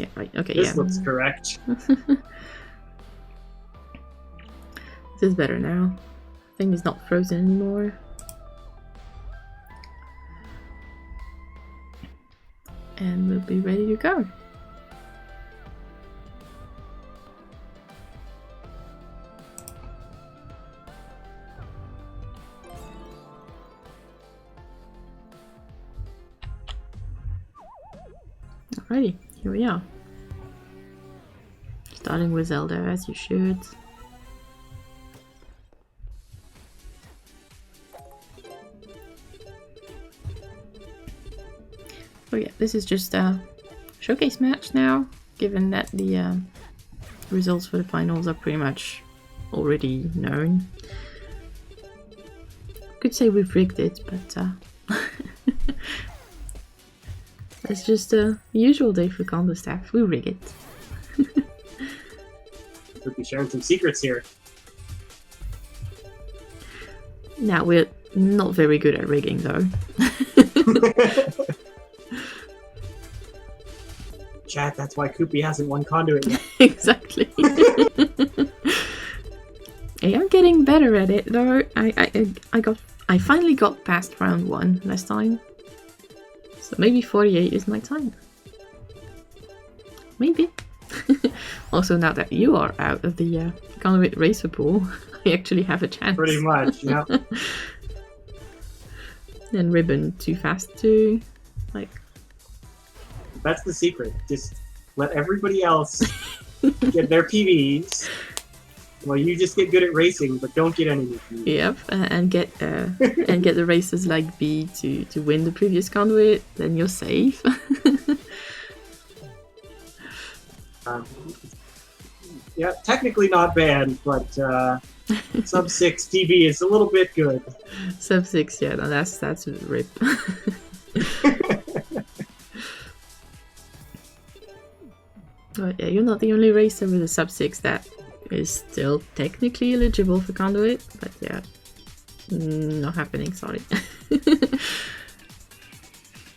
Yeah, right. Okay, This looks correct. This is better now. Thing is not frozen anymore. And we'll be ready to go. Alrighty, here we are. Starting with Zelda, as you should. Oh yeah, this is just a showcase match now, given that the results for the finals are pretty much already known. Could say we've rigged it, but it's just a usual day for Condo staff. We rig it. We'll be sharing some secrets here. Now, we're not very good at rigging, though. Chat, that's why Koopy hasn't won Conduit yet. Exactly. I am getting better at it, though. I finally got past round 1 last time. So maybe 48 is my time. Maybe. Also, now that you are out of the Conduit Racer pool, I actually have a chance. Pretty much, yeah. And Ribbon too fast too. Like, that's the secret. Just let everybody else get their PVs. Well, you just get good at racing, but don't get any PVs. Yep, and get the racers like B to win the previous Conduit. Then you're safe. Yeah, technically not banned, but sub 6 TV is a little bit good. Sub 6, yeah, no, that's a rip. But yeah, you're not the only racer with a sub 6 that is still technically eligible for Conduit, but yeah, not happening, sorry.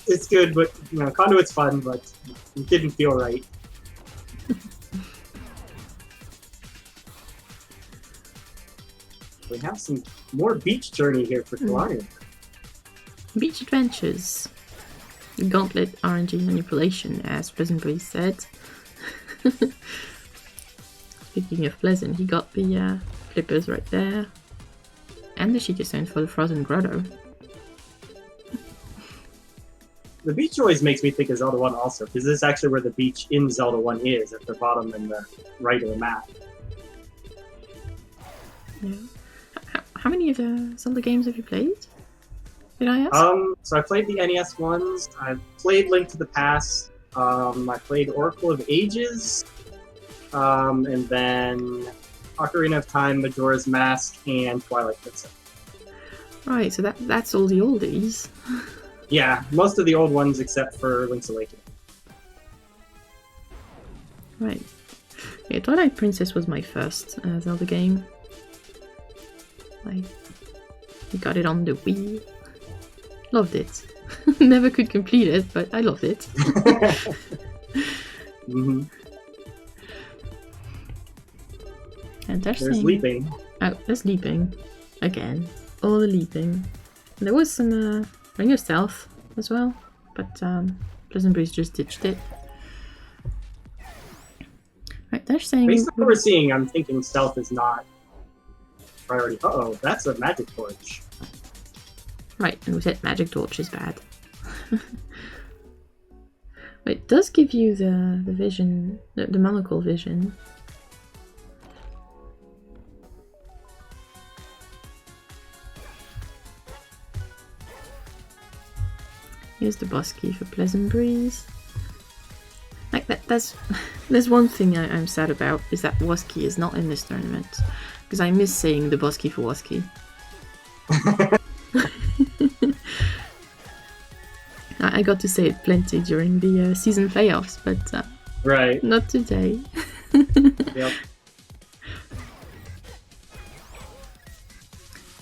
It's good, but you know, Conduit's fun, but it didn't feel right. We have some more beach journey here for Kailaria. Beach adventures. Gauntlet RNG manipulation, as PleasantBreeze said. Speaking of Pleasant, he got the flippers right there. And the Sheikah Stone for the Frozen Grotto. The beach always makes me think of Zelda 1 also, because this is actually where the beach in Zelda 1 is, at the bottom and the right of the map. Yeah. How many of the Zelda games have you played? Did I ask? So I played the NES ones, I played Link to the Past, I played Oracle of Ages, and then Ocarina of Time, Majora's Mask, and Twilight Princess. Right, so that's all the oldies. Yeah, most of the old ones except for Link's Awakening. Right. Yeah, Twilight Princess was my first Zelda game. I got it on the Wii. Loved it. Never could complete it, but I loved it. Mm-hmm. And there's leaping. Oh, there's leaping. Again. All the leaping. And there was some Ring of Stealth as well, but PleasantBreeze just ditched it. Right, they're saying... Based on what we're seeing, I'm thinking stealth is not priority. Uh-oh, that's a magic torch. Right, and we said magic torch is bad. It does give you the vision, the monocle vision. Here's the boss key for PleasantBreeze. Like there's one thing I'm sad about, is that Woski is not in this tournament. Because I miss saying the boss key for Woski. I got to say it plenty during the season playoffs, but right. Not today. Yep.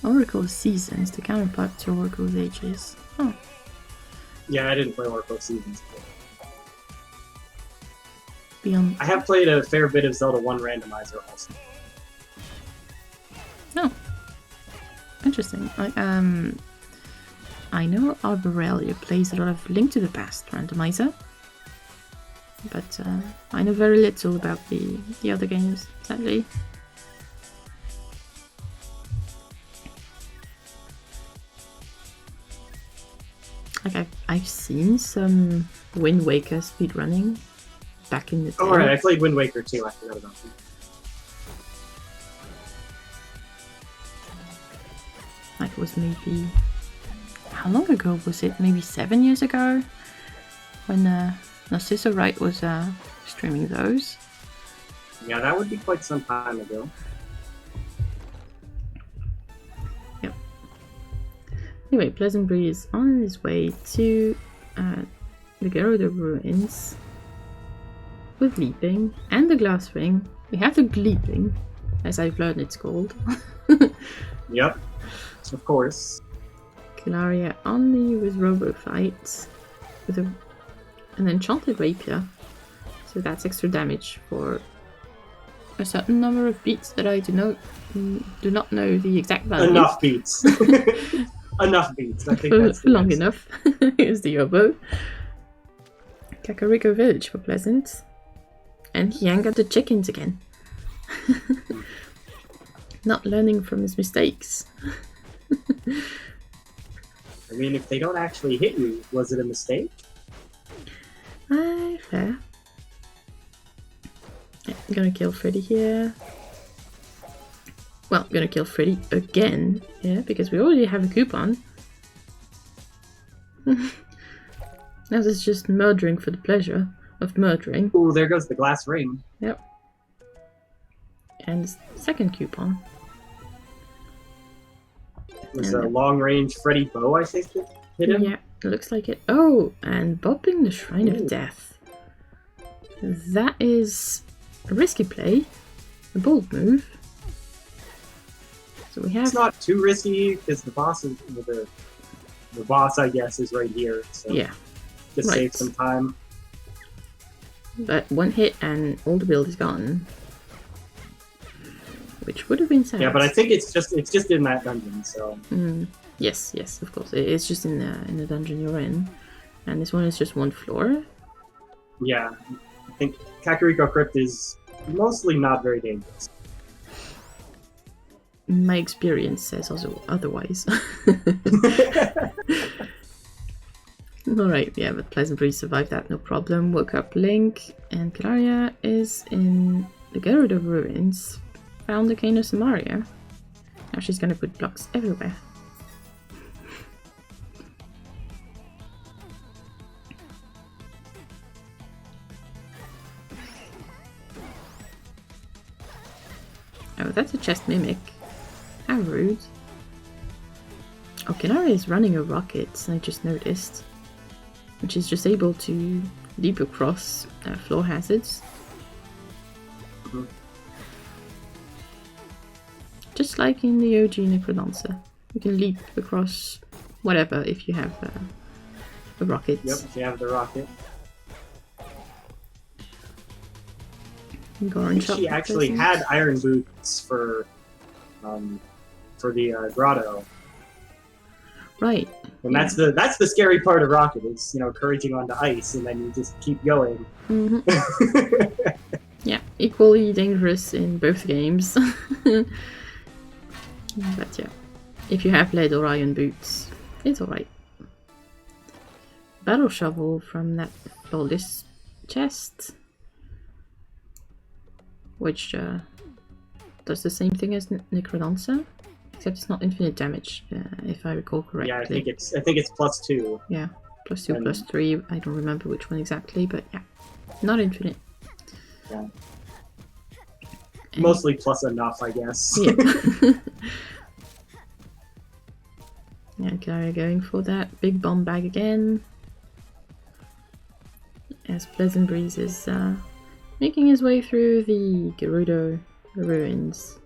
Oracle of Seasons, the counterpart to Oracle of Ages. Oh. Yeah, I didn't play Oracle of Seasons. beyond. I have played a fair bit of Zelda 1 randomizer also. Oh, interesting. I know Arborelia plays a lot of Link to the Past randomizer, but I know very little about the other games, sadly. Like I've seen some Wind Waker speedrunning back in the day. Oh, right, I played Wind Waker too, I forgot about that. Like it was maybe... How long ago was it? Maybe 7 years ago? When Narcissa Wright was streaming those. Yeah, that would be quite some time ago. Yep. Anyway, PleasantBreeze is on his way to the Gerudo Ruins with Leaping and the Glass Ring. We have the Gleeping, as I've learned it's called. Yep, of course. Kailaria only with Robo Fight with an enchanted rapier, so that's extra damage for a certain number of beats that I do not know the exact value. Enough beats. Enough beats. I think that's long enough. Here's the oboe. Kakariko Village for Pleasant, and he angered the chickens again. Not learning from his mistakes. I mean, if they don't actually hit you, was it a mistake? Fair. Yeah, I'm gonna kill Freddy here. Well, I'm gonna kill Freddy again here, because we already have a coupon. Now this is just murdering for the pleasure of murdering. Ooh, there goes the glass ring. Yep. And second coupon. It was a long-range Freddy bow, I think, that hit him. Yeah, it looks like it. Oh, and bopping the Shrine of Death. That is a risky play, a bold move. So we have... It's not too risky, because the boss is... The boss, I guess, is right here. So yeah. Just save some time. But one hit and all the build is gone. Which would have been sad. Yeah, but I think it's just in that dungeon, so... Yes, of course. It's just in the dungeon you're in. And this one is just one floor. Yeah. I think Kakariko Crypt is mostly not very dangerous. My experience says also otherwise. Alright, yeah, but PleasantBreeze survived that, no problem. Woke up Link, and Kailaria is in the Gerudo Ruins. Found the Cane of Samaria. Now she's gonna put blocks everywhere. Oh, that's a chest mimic. How rude. Oh, Kailaria is running a rocket, I just noticed. And she's just able to leap across floor hazards. Just like in the OG Necrodancer. You can leap across whatever if you have a rocket. Yep, if you have the rocket. She actually had iron boots for the grotto. Right. And that's the scary part of rocket is, couraging onto ice and then you just keep going. Mm-hmm. Yeah, equally dangerous in both games. But yeah, if you have lead or iron boots, it's alright. Battle shovel from that flawless chest, which does the same thing as Necrodancer, except it's not infinite damage, if I recall correctly. Yeah, I think it's +2. Yeah, +2, +3. I don't remember which one exactly, but yeah, not infinite. Yeah. Mostly plus enough, I guess. Yeah. Yeah, Kailaria going for that big bomb bag again. As PleasantBreeze is making his way through the Gerudo Ruins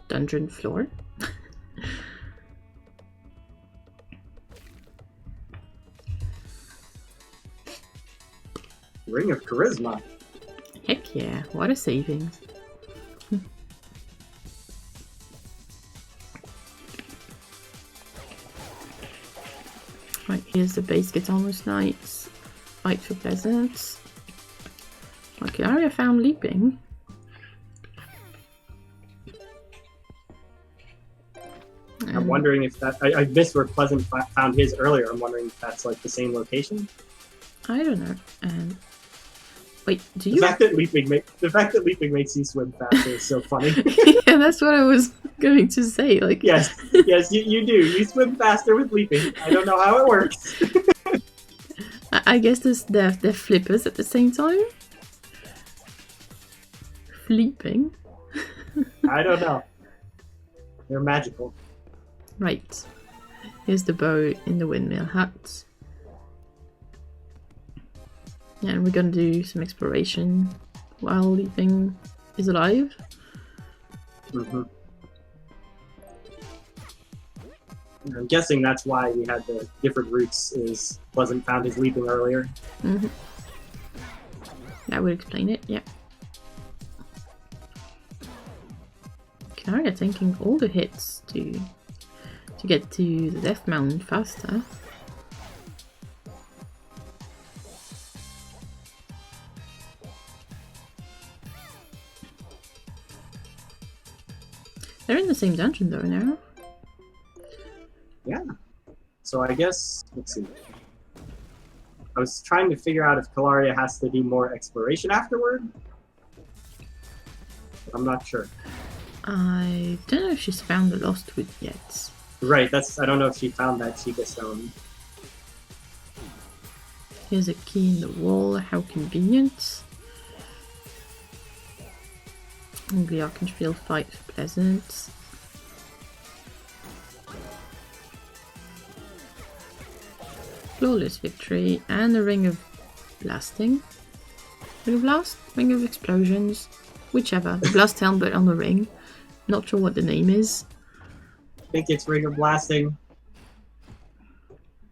dungeon floor. Ring of Charisma. Heck yeah, what a savings. Right, here's the base gets almost nice. Fight for peasants. Okay, Kailaria found leaping. I'm wondering if that... I missed where Pleasant found his earlier. I'm wondering if that's like the same location. I don't know. Wait, do you... The fact that leaping makes you swim faster is so funny. Yeah, that's what I was going to say. Like, yes, you do. You swim faster with leaping. I don't know how it works. I guess they're flippers at the same time. Fleeping. I don't know. They're magical. Right. Here's the bow in the windmill hut. Yeah, and we're gonna do some exploration while leaping is alive. Mm-hmm. I'm guessing that's why we had the different routes, is Pleasant found his leaping earlier. Mm-hmm. That would explain it, yeah. Kailaria taking all the hits to get to the Death Mountain faster. They're in the same dungeon though now. Yeah. So I guess, let's see. I was trying to figure out if Kailaria has to do more exploration afterward. But I'm not sure. I don't know if she's found the Lost Wood yet. Right, I don't know if she found that Chica Stone. Here's a key in the wall, how convenient. And the Archangel fight for Pleasant. Flawless victory and a ring of blasting. Ring of blast? Ring of explosions? Whichever. The blast helm but on the ring. Not sure what the name is. I think it's Ring of Blasting.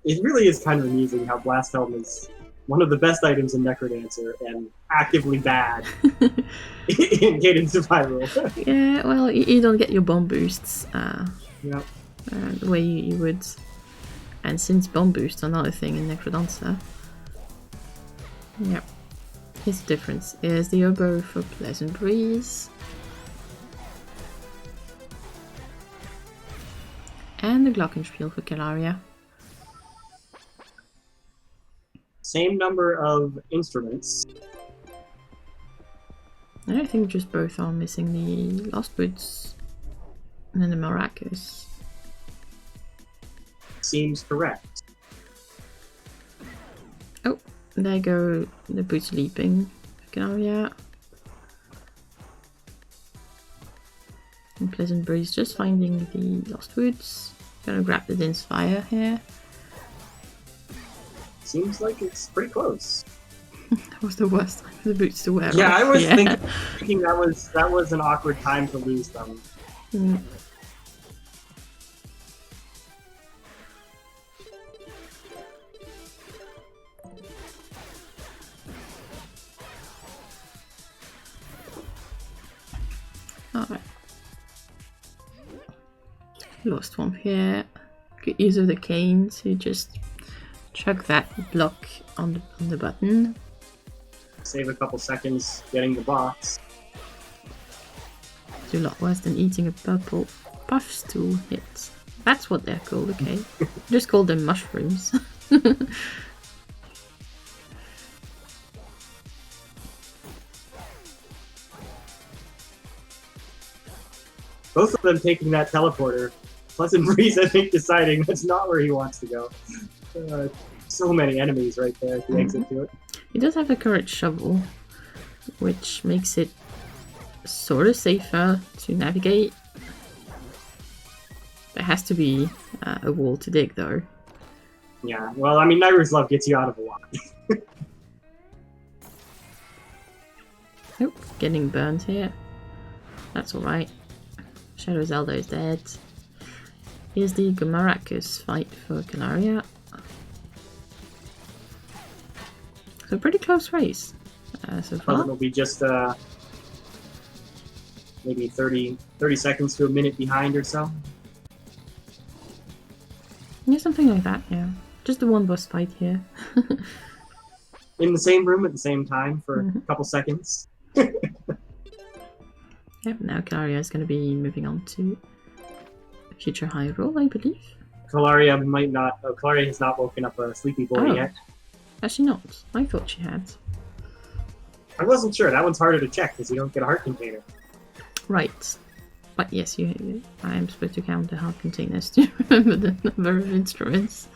It really is kind of amusing how Blast Helm is one of the best items in Necrodancer and actively bad in Cadence of Hyrule. Yeah, well, you don't get your bomb boosts Yep. the way you would. And since bomb boosts are not a thing in Necrodancer. Yep. Here's the difference. Here's the oboe for PleasantBreeze. And the glockenspiel for Kailaria. Same number of instruments. And I think just both are missing the Lost Woods and then the Maracas. Seems correct. Oh, there go the boots leaping for Kailaria. And PleasantBreeze just finding the Lost Woods. Gonna grab the Din's Fire here. Seems like it's pretty close. That was the worst time for the boots to wear. Yeah, right? I was thinking that was an awkward time to lose them. Mm. Alright. Lost one here. Good use of the cane to just chuck that block on the button. Save a couple seconds getting the box. Do a lot worse than eating a purple puff stool hit. That's what they're called, okay. Just call them mushrooms. Both of them taking that teleporter. PleasantBreeze, I think, deciding that's not where he wants to go. So many enemies right there at the exit to it. He does have a current shovel, which makes it sort of safer to navigate. There has to be a wall to dig, though. Yeah, well, I mean, Nairu's Love gets you out of a lot. Oh, getting burned here. That's alright. Shadow Zelda is dead. Here's the Maracas fight for Kailaria. So pretty close race so far. Pleasant will be just maybe 30 seconds to a minute behind or so. Yeah, something like that, yeah. Just the one boss fight here. In the same room at the same time for Mhm. a couple seconds. Yep, now Kailaria is going to be moving on to future high roll, I believe. Kailaria might not. Oh, Kailaria has not woken up a sleepy boy Oh. yet. Actually not. I thought she had. I wasn't sure. That one's harder to check because you don't get a heart container. Right. But yes, I am supposed to count the heart containers to remember the number of instruments.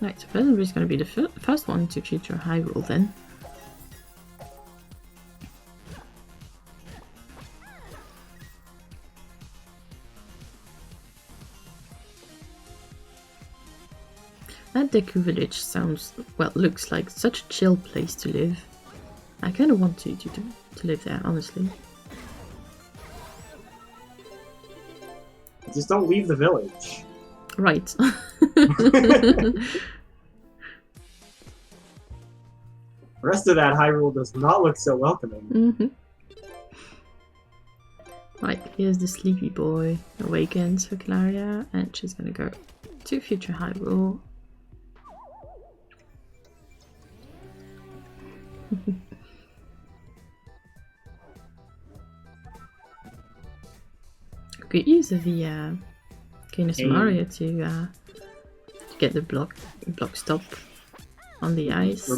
Right, so PleasantBreeze is going to be the first one to future high roll then. That Deku village sounds, well, looks like such a chill place to live. I kind of want to live there, honestly. Just don't leave the village. Right. The rest of that Hyrule does not look so welcoming. Mm-hmm. Right, here's the sleepy boy awakens for Kailaria, and she's gonna go to future Hyrule. Good use of the Kailaria to get the block stop on the ice.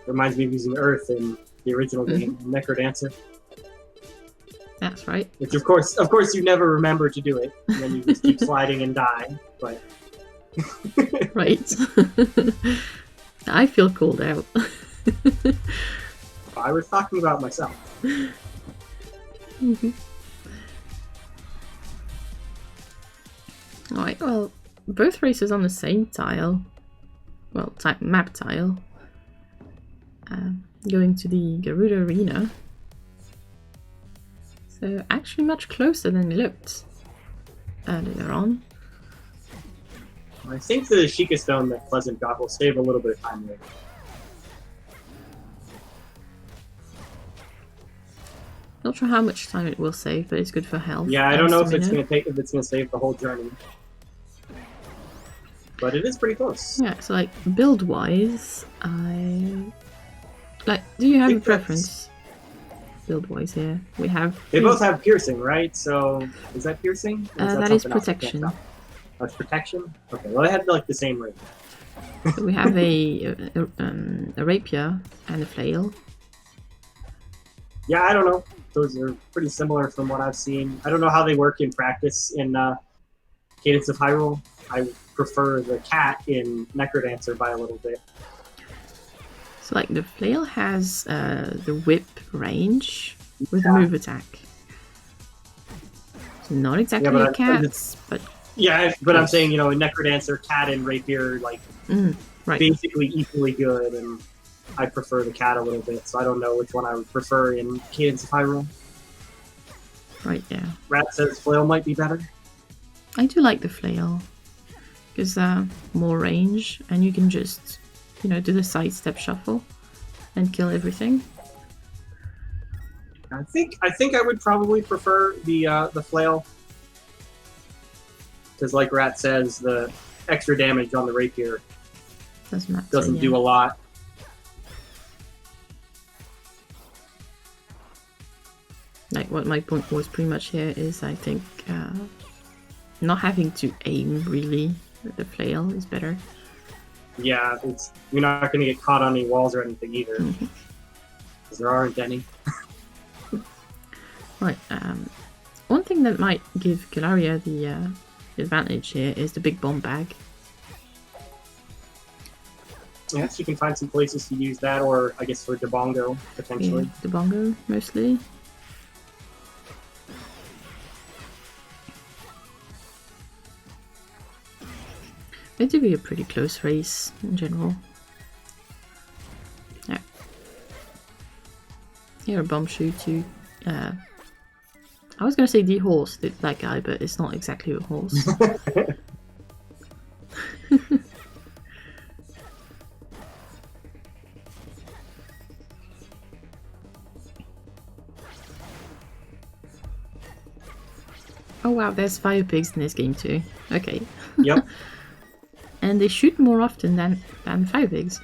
Reminds me of using Earth in the original game, Necrodancer. That's right. Which of course you never remember to do it, and then you just keep sliding and die. But Right. I feel called out. I was talking about myself. Mm-hmm. Alright, well, both races on the same tile. Well, map tile. Going to the Garuda Arena. So, actually much closer than it looked earlier on. I think the Sheikah Stone that Pleasant got will save a little bit of time later. Not sure how much time it will save, but it's good for health. Yeah, I don't know if it's gonna save the whole journey. But it is pretty close. Yeah, so like build wise, do you have a preference? Build wise here. We have They both have piercing, right? So is that piercing? Or that is something else? protection. Oh, it's protection? Okay, well they had like the same rate. So we have a rapier and a flail. Yeah, I don't know. Those are pretty similar from what I've seen. I don't know how they work in practice in Cadence of Hyrule. I prefer the cat in Necrodancer by a little bit. So like the flail has the whip range with move attack. So not exactly a cat, but yeah, but I'm saying, in Necrodancer, cat and rapier like right. basically equally good, and I prefer the cat a little bit, so I don't know which one I would prefer in Cadence of Hyrule. Right, yeah. Rat says flail might be better. I do like the flail. Because more range, and you can just, do the sidestep shuffle and kill everything. I think I would probably prefer the flail. Because like Rat says, the extra damage on the rapier doesn't do a lot. Like what my point was pretty much here is I think not having to aim really with the flail is better. Yeah, you're not going to get caught on any walls or anything either. Because there aren't any. Right, one thing that might give Kailaria the advantage here is the big bomb bag. Yes, you can find some places to use that, or I guess for Debongo, potentially. Yeah, Debongo, mostly. It would be a pretty close race in general. Yeah. Here a bomb shoot to I was gonna say the horse, that guy, but it's not exactly a horse. Oh wow, there's fire pigs in this game too. Okay. Yep. And they shoot more often than fire pigs.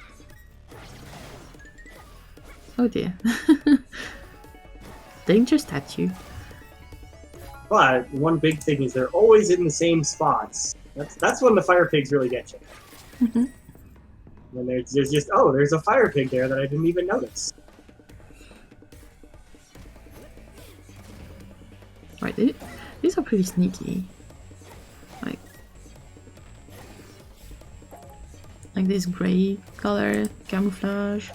Oh dear. Danger statue. But one big thing is they're always in the same spots. That's when the fire pigs really get you. Mm-hmm. When there's just, oh, there's a fire pig there that I didn't even notice. Right, these are pretty sneaky. Like this grey color, camouflage.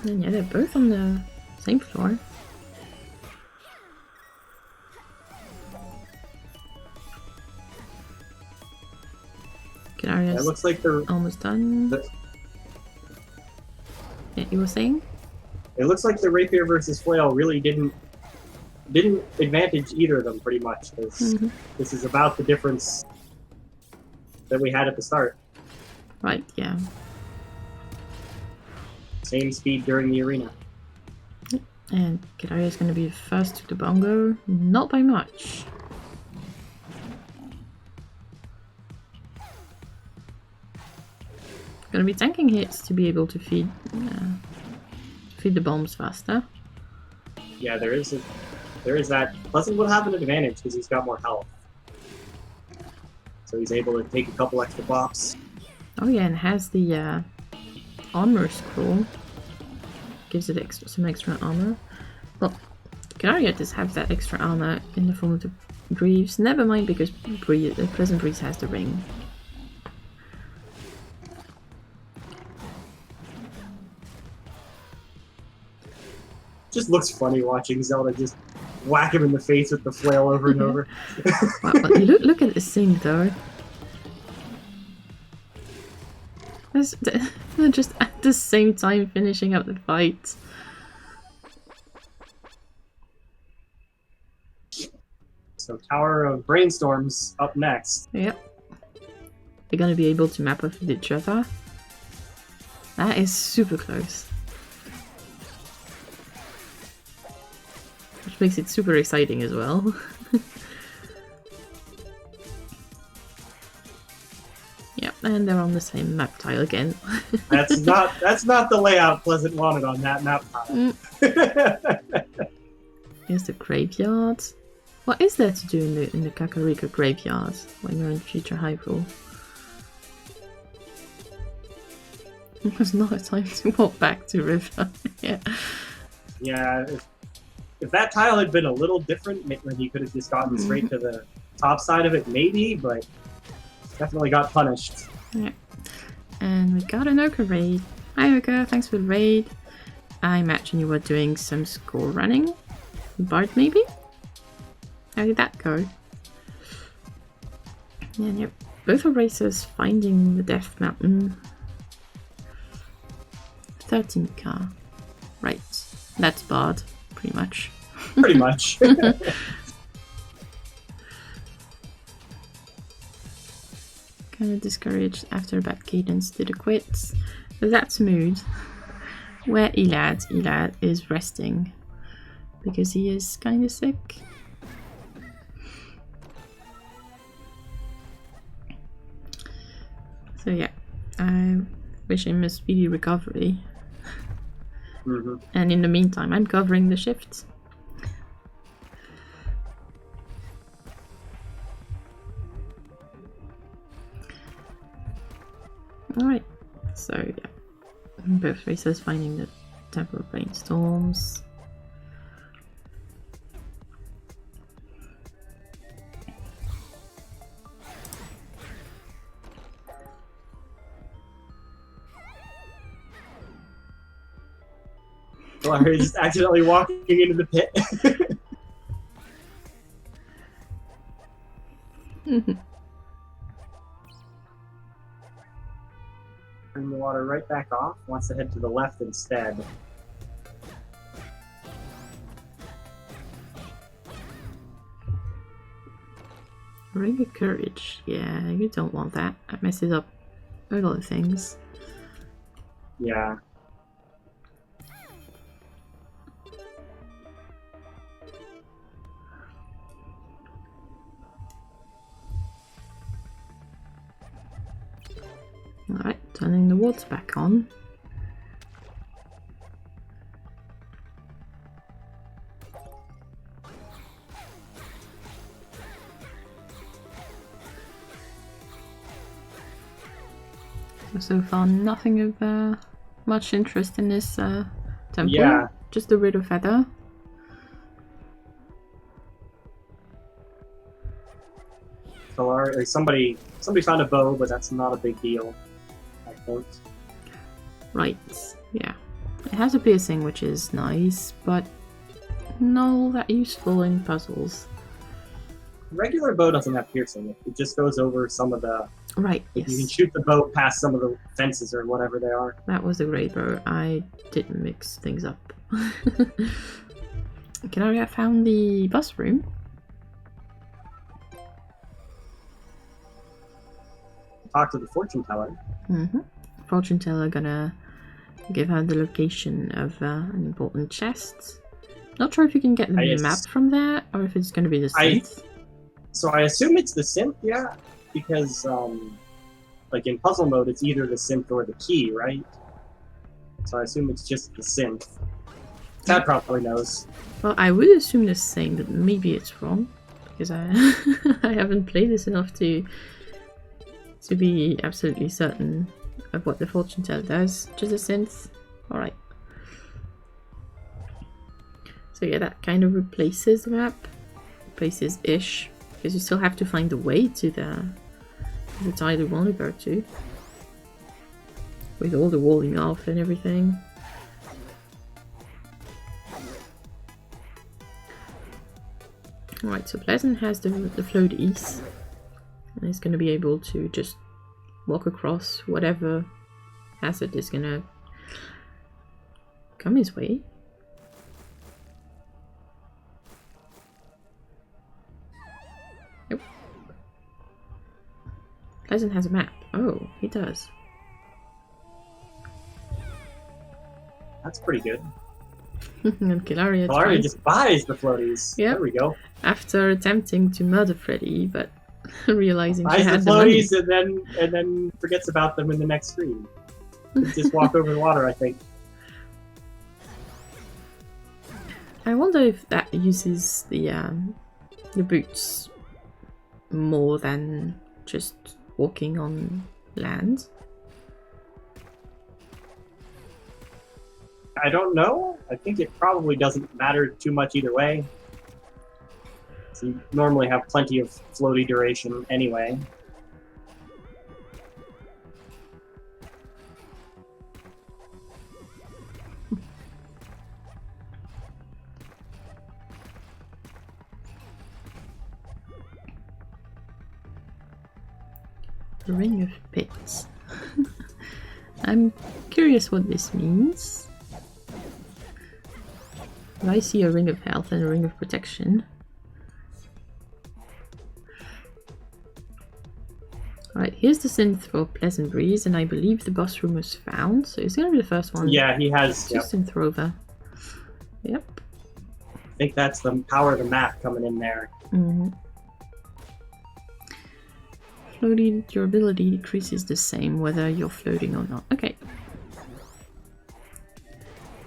And yeah, they're both on the same floor. Kalaria's It looks like they're almost done. Yeah, you were saying? It looks like the rapier versus flail really didn't advantage either of them pretty much, because this is about the difference that we had at the start. Right, yeah. Same speed during the arena. And Kailaria is going to be first to the bongo, not by much. Gonna be tanking hits to be able to feed the bombs faster. Yeah, there is that. Pleasant will have an advantage because he's got more health, so he's able to take a couple extra bops. Oh yeah, and has the armor scroll. Gives it some extra armor. Well, Kailaria does have that extra armor in the form of the Greaves. Never mind, because PleasantBreeze has the ring. Just looks funny watching Zelda just whack him in the face with the flail over and over. Wow, look at this thing though. They're just at the same time finishing up the fight. So Tower of Brainstorms up next. Yep. They're gonna be able to map off with each other. That is super close. Which makes it super exciting as well. Yep, and they're on the same map tile again. That's not the layout Pleasant wanted on that map tile. Here's the graveyard. What is there to do in the Kakariko graveyard when you're in Future Hyrule? There's not a time to walk back to River. Yeah. Yeah, if that tile had been a little different, when he could have just gotten straight to the top side of it, maybe, but definitely got punished. Yeah. And we got an Oka raid. Hi Oka, thanks for the raid. I imagine you were doing some score running. Bard maybe? How did that go? And yep, both are racers finding the Death Mountain. 13k. Right, that's Bard, pretty much. Pretty much. Kind of discouraged after a bad cadence to the quits. But that's mood. Where Elad is resting. Because he is kind of sick. So yeah, I wish him a speedy recovery. And in the meantime, I'm covering the shift. Alright, so yeah, both racers finding the Temple of Brainstorms. Well, he's just accidentally walking into the pit. Turn the water right back off. Wants to head to the left instead. Ring of Courage. Yeah, you don't want that. That messes up a lot of things. Yeah. Alright, turning the water back on. So far, nothing of much interest in this temple. Yeah. Just a riddle feather. Kailaria, somebody found a bow, but that's not a big deal, I think. Right, yeah. It has a piercing, which is nice, but not all that useful in puzzles. Regular bow doesn't have piercing. It just goes over some of the... Right, You can yes. shoot the bow past some of the fences or whatever they are. That was a great bow. I didn't mix things up. Kailaria found the bus room. Talk to the fortune teller. Fortune teller gonna give her the location of an important chest. Not sure if you can get the map from there or if it's gonna be the synth. So I assume it's the synth, yeah, because like in puzzle mode, it's either the synth or the key, right? So I assume it's just the synth. Tad probably knows. Well, I would assume the same, but maybe it's wrong because I I haven't played this enough to be absolutely certain of what the fortune teller does. Just a synth. Alright. So yeah, that kind of replaces the map. Replaces-ish. Because you still have to find the way to the tile you want to go to. With all the walling off and everything. Alright, so Pleasant has the floaties. And he's going to be able to just walk across whatever hazard is going to come his way. Nope. Pleasant has a map. Oh, he does. That's pretty good. And Kailaria just buys the floaties. Yep. There we go. After attempting to murder Freddy, but realizing buys she had the floaties and then forgets about them in the next screen. Just walk over the water, I think. I wonder if that uses the boots more than just walking on land. I don't know. I think it probably doesn't matter too much either way. So you normally have plenty of floaty duration anyway. The Ring of Pits. I'm curious what this means. I see a Ring of Health and a Ring of Protection. Alright, here's the synth for PleasantBreeze, and I believe the boss room was found, so it's gonna be the first one. Yeah, he has. Just synth rover. Yep. I think that's the power of the map coming in there. Floating durability decreases the same whether you're floating or not. Okay.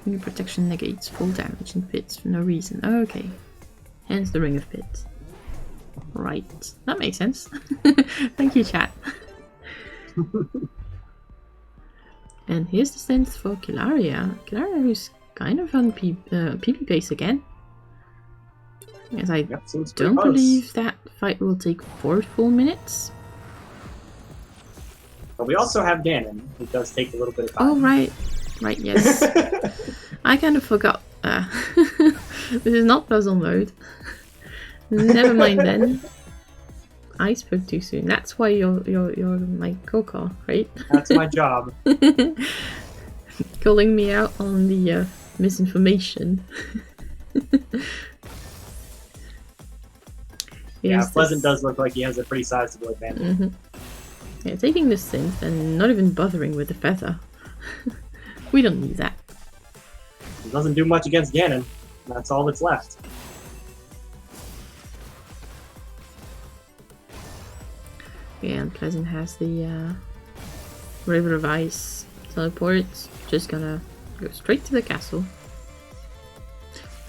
Ring of Protection negates full damage in pits for no reason. Okay. Hence the Ring of Pits. Right. That makes sense. Thank you, chat. And here's the synth for Kailaria. Kailaria who's kind of on PP base again. As I don't believe that fight will take 4 full minutes. But we also have Ganon, who does take a little bit of time. Oh, right. Right, yes. I kind of forgot. This is not puzzle mode. Never mind then. I spoke too soon. That's why you're my co-car, right? That's my job. Calling me out on the misinformation. Yeah, Pleasant does look like he has a pretty sizable advantage. Yeah, taking the synth and not even bothering with the feather. We don't need that. It doesn't do much against Ganon. That's all that's left. Yeah, and Pleasant has the River of Ice teleport. Just gonna go straight to the castle.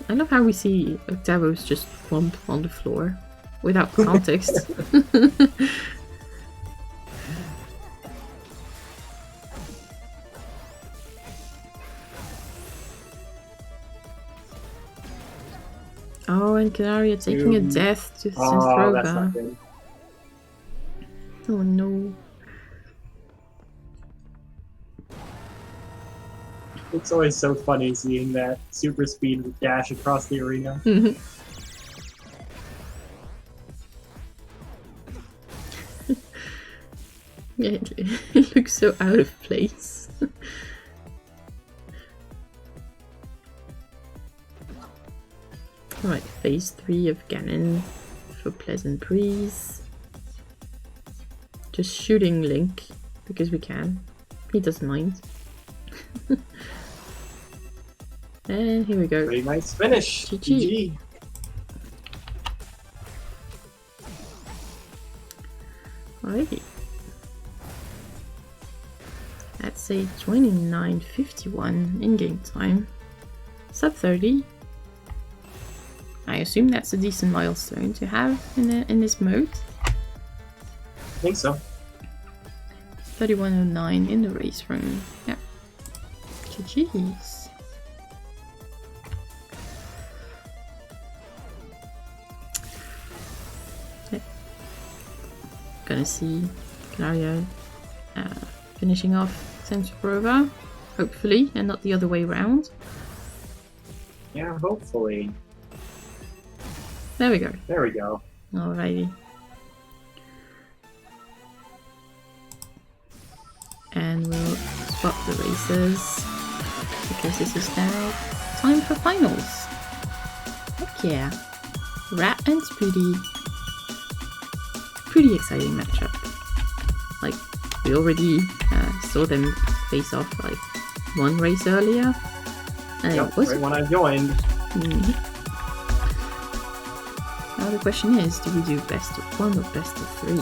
I love how we see Octavos just clump on the floor without context. Oh, and Kailaria taking a death to Oh, that's not Synthroga. good. Oh no. It's always so funny seeing that super speed dash across the arena. Yeah, it looks so out of place. Alright, phase 3 of Ganon for PleasantBreeze. Just shooting Link because we can. He doesn't mind. And here we go. Pretty nice finish. GG. Alrighty. That's a 29:51 in-game time. Sub 30. I assume that's a decent milestone to have in this mode. I think so. 31:09 in the race room. Yeah. GG's. Yeah. Gonna see Kailaria finishing off Synthroga, hopefully, and not the other way round. Yeah, hopefully. There we go. There we go. Alrighty. And we'll swap the races because this is now time for finals. Heck yeah. Rat and Spoody. Pretty exciting matchup. Like, we already saw them face off like one race earlier. And Yep, it was right when I joined. Now the question is, do we do best of 1 or best of 3?